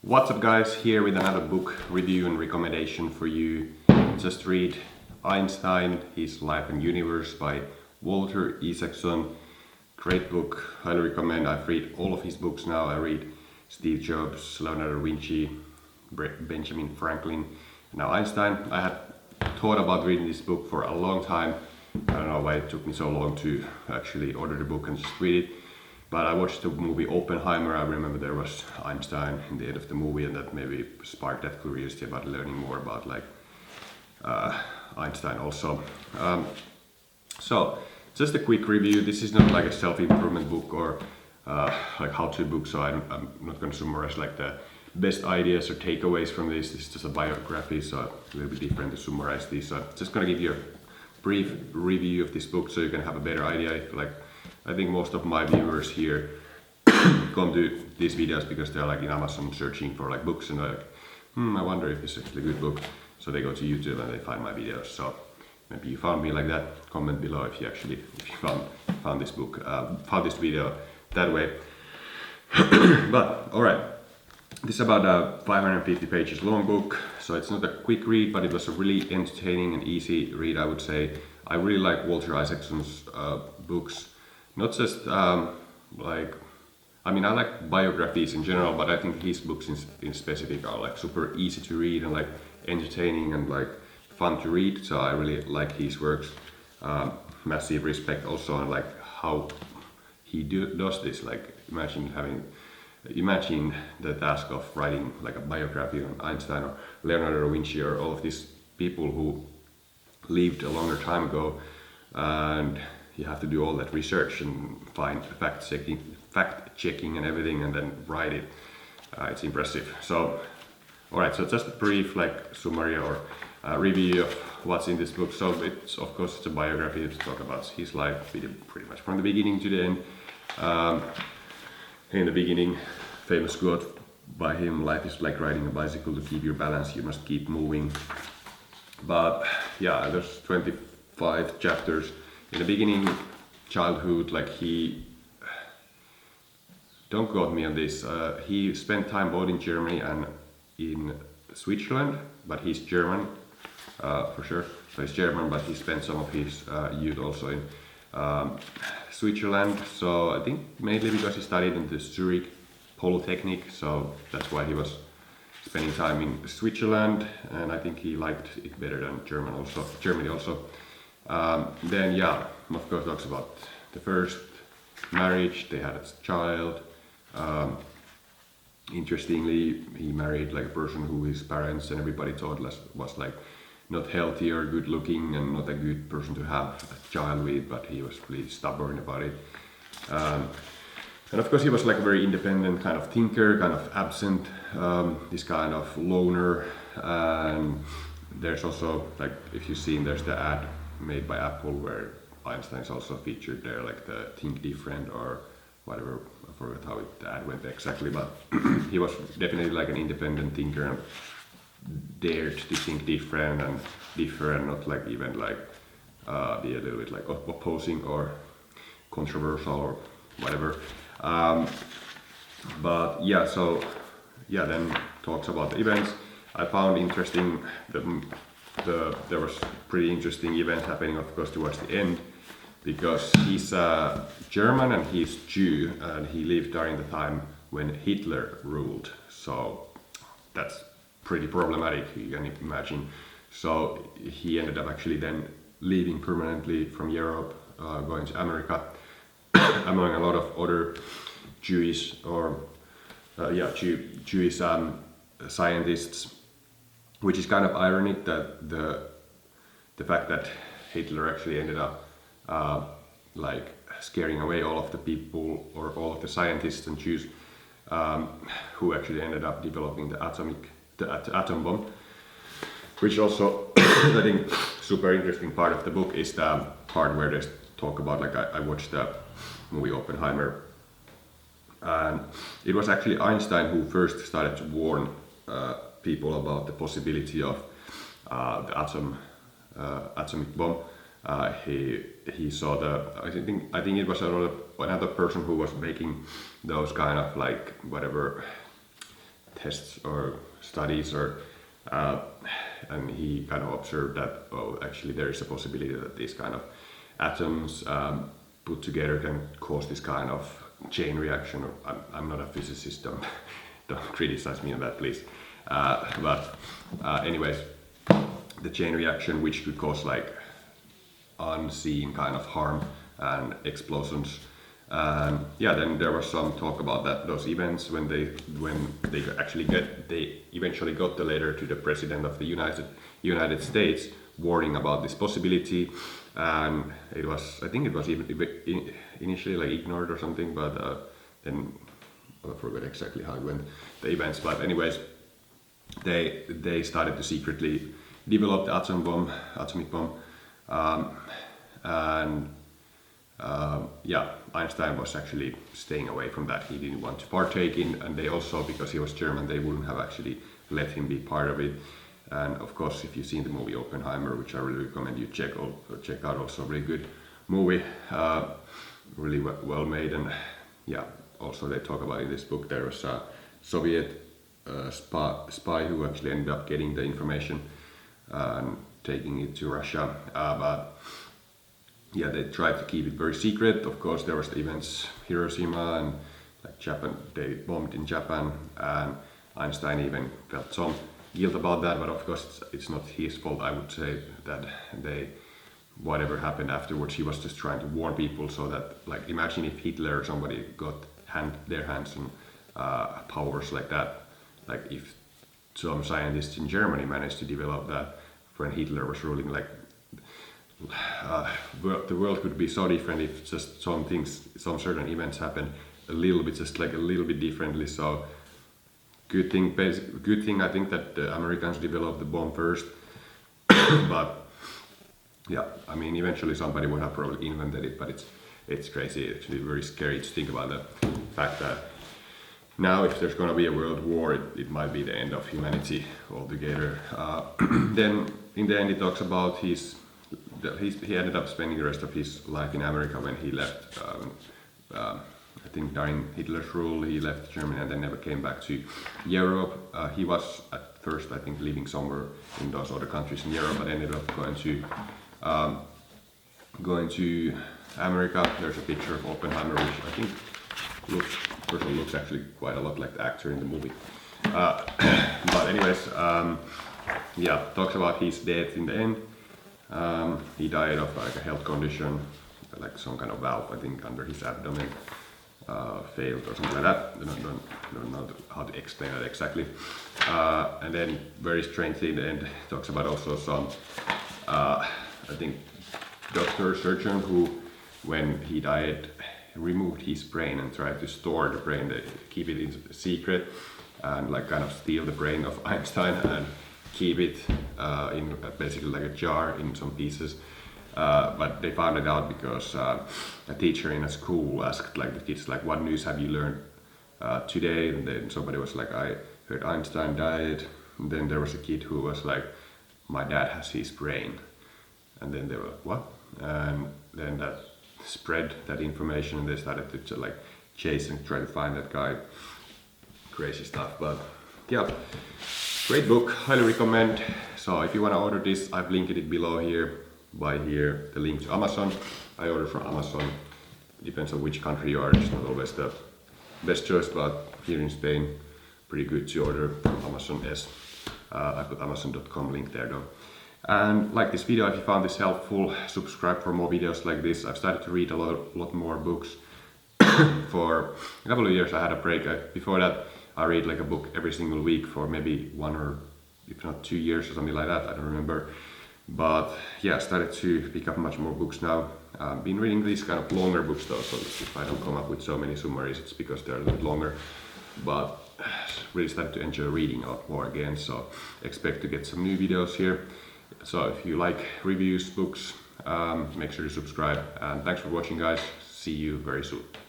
What's up guys, here with another book review and recommendation for you. Just read Einstein, His Life and Universe by Walter Isaacson. Great book, highly recommend. I've read all of his books now. I read Steve Jobs, Leonardo da Vinci, Benjamin Franklin. Now Einstein. I had thought about reading this book for a long time. I don't know why it took me so long to actually order the book and just read it. But I watched the movie Oppenheimer. I remember there was Einstein in the end of the movie, and that maybe sparked that curiosity about learning more about Einstein also. So just a quick review. This is not like a self-improvement book or like how-to book, so I'm not going to summarize like the best ideas or takeaways from this. This is just a biography, so a little bit different to summarize this. So I'm just going to give you a brief review of this book so you can have a better idea. I think most of my viewers here come to these videos because they're like in Amazon searching for like books and they're like, I wonder if this is actually a good book. So they go to YouTube and they find my videos. So maybe you found me like that. Comment below if you found this book, found this video that way. But alright, this is about a 550 pages long book. So it's not a quick read, but it was a really entertaining and easy read, I would say. I really like Walter Isaacson's books. Not just I like biographies in general, but I think his books in specific are like super easy to read and like entertaining and like fun to read. So I really like his works. Massive respect also on like how he does this. Like imagine the task of writing like a biography on Einstein or Leonardo da Vinci or all of these people who lived a longer time ago, and you have to do all that research and find fact checking and everything and then write it. It's impressive. So alright, so just a brief like summary or review of what's in this book. So it's of course it's a biography to talk about his life pretty much from the beginning to the end. In the beginning, famous quote by him: life is like riding a bicycle. To keep your balance you must keep moving. But yeah, there's 25 chapters. In the beginning, childhood, like don't quote me on this, he spent time both in Germany and in Switzerland, but he's German, for sure. So he's German, but he spent some of his youth also in Switzerland. So I think mainly because he studied in the Zurich Polytechnic, so that's why he was spending time in Switzerland, and I think he liked it better than Germany also. Then yeah, of course talks about the first marriage. They had a child. Interestingly, he married like a person who his parents and everybody thought was like not healthy or good looking and not a good person to have a child with, but he was really stubborn about it. And of course he was like a very independent kind of thinker, kind of absent, this kind of loner. And there's also, like if you've seen, there's the ad made by Apple where Einstein's also featured there, like the think different or whatever. I forgot how the ad went exactly, but he was definitely like an independent thinker and dared to think different and differ and not like even like be a little bit like opposing or controversial or whatever. But yeah, so yeah, then talks about the events. I found interesting there was pretty interesting events happening, of course, towards the end, because he's German and he's Jew, and he lived during the time when Hitler ruled. So that's pretty problematic, you can imagine. So he ended up actually then leaving permanently from Europe, going to America, among a lot of other Jewish or Jewish scientists. Which is kind of ironic that the fact that Hitler actually ended up like scaring away all of the people or all of the scientists and Jews who actually ended up developing the atom bomb. Which also I think super interesting part of the book is the part where they talk about, like I watched the movie Oppenheimer, and it was actually Einstein who first started to warn people about the possibility of the atomic bomb. He saw I think it was another person who was making those kind of like whatever tests or studies, or and he kind of observed that actually there is a possibility that these kind of atoms put together can cause this kind of chain reaction. I'm not a physicist, don't criticize me on that, please. But anyways, the chain reaction, which could cause like unseen kind of harm and explosions. Yeah, then there was some talk about that those events when they eventually got the letter to the president of the United States warning about this possibility, and I think it was even initially like ignored or something, but then I forgot exactly how it went, the events. But anyways, they started to secretly develop the atomic bomb, and yeah, Einstein was actually staying away from that. He didn't want to partake in, and they also, because he was German, they wouldn't have actually let him be part of it. And of course, if you've seen the movie Oppenheimer, which I really recommend you check out, also a really good movie, really well made. And yeah, also they talk about in this book there was a Soviet spy who actually ended up getting the information and taking it to Russia, but yeah, they tried to keep it very secret. Of course, there was the events Hiroshima and like Japan. They bombed in Japan, and Einstein even felt some guilt about that. But of course, it's not his fault. I would say that whatever happened afterwards, he was just trying to warn people so that, like, imagine if Hitler or somebody got their hands on powers like that. Like if some scientists in Germany managed to develop that when Hitler was ruling, like. The world could be so different if just some certain events happen a little bit differently. So good thing I think that the Americans developed the bomb first, but yeah, I mean eventually somebody would have probably invented it, but it's crazy. It's very scary to think about the fact that now if there's gonna be a world war, it might be the end of humanity altogether. Then in the end he talks about he ended up spending the rest of his life in America when he left. I think during Hitler's rule he left Germany and then never came back to Europe. He was at first, I think, living somewhere in those other countries in Europe, but ended up going to America. There's a picture of Oppenheimer, which I think looks actually quite a lot like the actor in the movie. But anyways, yeah, talks about his death in the end. He died of like a health condition, like some kind of valve, I think, under his abdomen failed or something like that. I don't know how to explain that exactly. And then very strangely in the end talks about also some, I think, surgeon who, when he died, removed his brain and tried to store the brain, keep it in secret, and like kind of steal the brain of Einstein and keep it in basically like a jar in some pieces. But they found it out because a teacher in a school asked like the kids, like, what news have you learned today? And then somebody was like, I heard Einstein died. And then there was a kid who was like, my dad has his brain. And then they were like, what? And then that spread that information, and they started to like chase and try to find that guy. Crazy stuff, but yeah. Great book, highly recommend. So if you want to order this, I've linked it below here, by here, the link to Amazon. I order from Amazon. Depends on which country you are, it's not always the best choice, but here in Spain, pretty good to order from Amazon. Yes, I put Amazon.com link there though. And like this video if you found this helpful, subscribe for more videos like this. I've started to read a lot more books. For a couple of years I had a break. Before that I read like a book every single week for maybe 1 or if not 2 years or something like that, I don't remember. But yeah, I started to pick up much more books now. Been reading these kind of longer books though, so if I don't come up with so many summaries, it's because they're a little bit longer. But really started to enjoy reading a lot more again, so expect to get some new videos here. So if you like reviews, books, make sure to subscribe, and thanks for watching guys. See you very soon.